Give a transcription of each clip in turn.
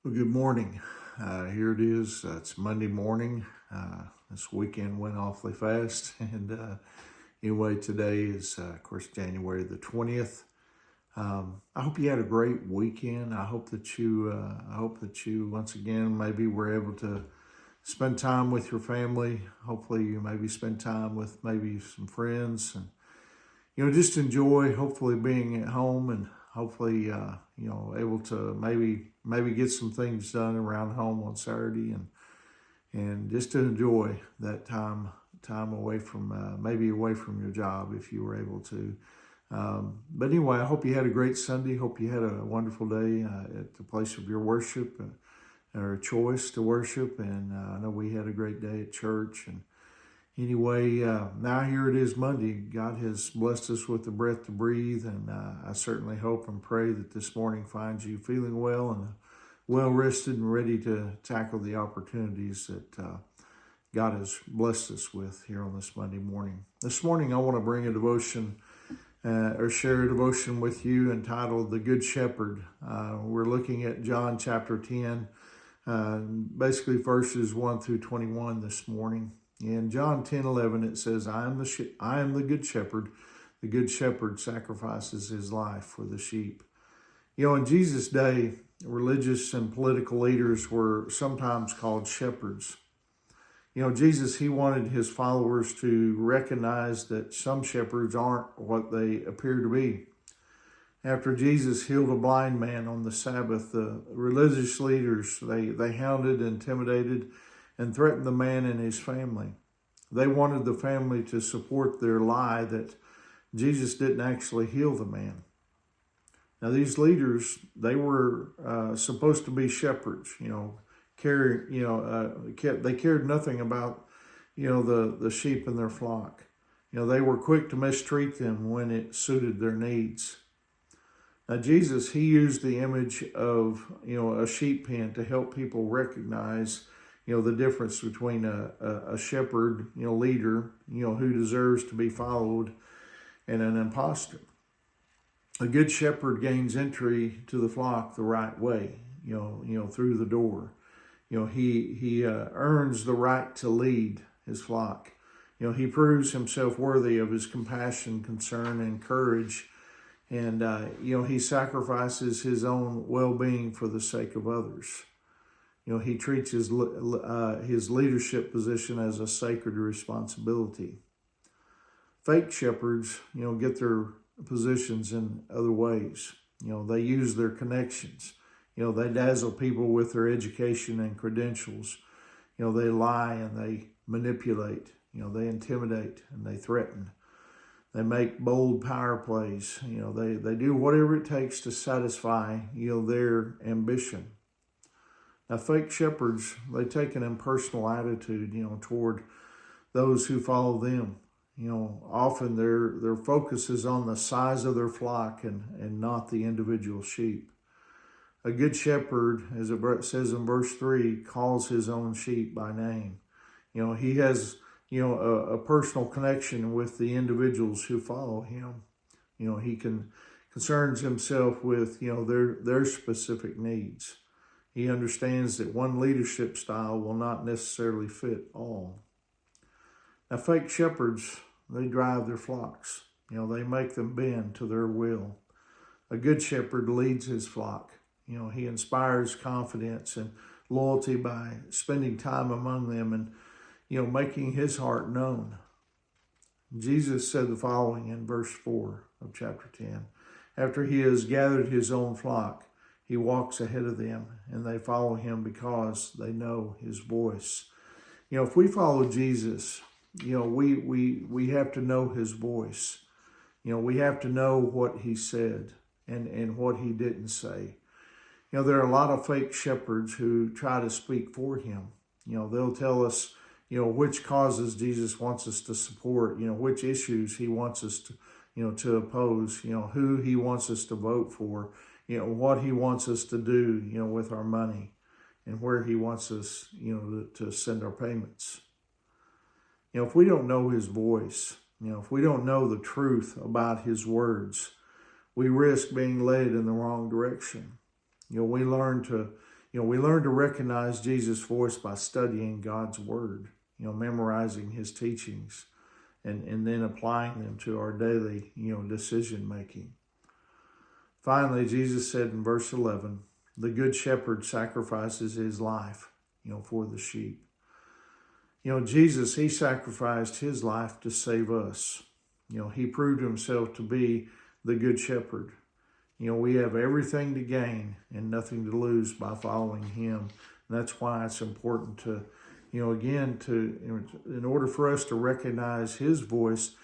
Well, good morning. Here it is. It's Monday morning. This weekend went awfully fast. And anyway, today is, of course, January the 20th. I hope you had a great weekend. I hope that you once again maybe were able to spend time with your family. Hopefully, you maybe spend time with maybe some friends and just enjoy hopefully being at home and hopefully able to maybe get some things done around home on Saturday and just to enjoy that time away from maybe away from your job if you were able to. But anyway, I hope you had a great Sunday. Hope you had a wonderful day at the place of your worship or choice to worship. And I know we had a great day at church. And anyway, now here it is Monday. God has blessed us with the breath to breathe, and I certainly hope and pray that this morning finds you feeling well and well rested and ready to tackle the opportunities that God has blessed us with here on this Monday morning. This morning, I want to bring a devotion or share a devotion with you entitled The Good Shepherd. We're looking at John chapter 10, basically verses 1 through 21 this morning. In John 10:11, it says, I am the good shepherd. The good shepherd sacrifices his life for the sheep. In Jesus' day, religious and political leaders were sometimes called shepherds. Jesus, he wanted his followers to recognize that some shepherds aren't what they appear to be. After Jesus healed a blind man on the Sabbath, the religious leaders, they hounded, intimidated, and threatened the man and his family. They wanted the family to support their lie that Jesus didn't actually heal the man. Now, these leaders, they were supposed to be shepherds, they cared nothing about, the sheep in their flock. They were quick to mistreat them when it suited their needs. Now, Jesus, he used the image of, a sheep pen to help people recognize, the difference between a shepherd, leader, who deserves to be followed, and an imposter. A good shepherd gains entry to the flock the right way, through the door. He earns the right to lead his flock. He proves himself worthy of his compassion, concern, and courage. And, he sacrifices his own well-being for the sake of others. He treats his leadership position as a sacred responsibility. Fake shepherds, get their positions in other ways. They use their connections. They dazzle people with their education and credentials. They lie and they manipulate. They intimidate and they threaten. They make bold power plays. They do whatever it takes to satisfy, their ambition. Now, fake shepherds, they take an impersonal attitude, toward those who follow them. Often their focus is on the size of their flock and not the individual sheep. A good shepherd, as it says in verse 3, calls his own sheep by name. He has, a personal connection with the individuals who follow him. He concerns himself with, their specific needs. He understands that one leadership style will not necessarily fit all. Now, fake shepherds, they drive their flocks. They make them bend to their will. A good shepherd leads his flock. He inspires confidence and loyalty by spending time among them and, making his heart known. Jesus said the following in verse 4 of chapter 10. After he has gathered his own flock, he walks ahead of them and they follow him because they know his voice. If we follow Jesus, we have to know his voice. We have to know what he said and what he didn't say. There are a lot of fake shepherds who try to speak for him. They'll tell us, which causes Jesus wants us to support, which issues he wants us to oppose, who he wants us to vote for, what he wants us to do, with our money and where he wants us, to send our payments. If we don't know his voice, if we don't know the truth about his words, we risk being led in the wrong direction. We learn to, we learn to recognize Jesus' voice by studying God's word, memorizing his teachings, and then applying them to our daily, decision making. Finally, Jesus said in verse 11, the good shepherd sacrifices his life, for the sheep. Jesus, he sacrificed his life to save us. He proved himself to be the good shepherd. We have everything to gain and nothing to lose by following him. And that's why it's important to, in order for us to recognize his voice,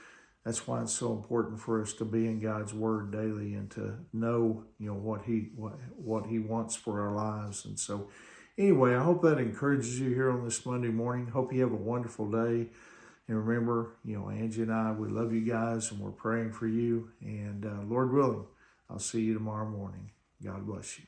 that's why it's so important for us to be in God's word daily and to know, what he wants for our lives. And so anyway, I hope that encourages you here on this Monday morning. Hope you have a wonderful day. And remember, Angie and I, we love you guys and we're praying for you. And Lord willing, I'll see you tomorrow morning. God bless you.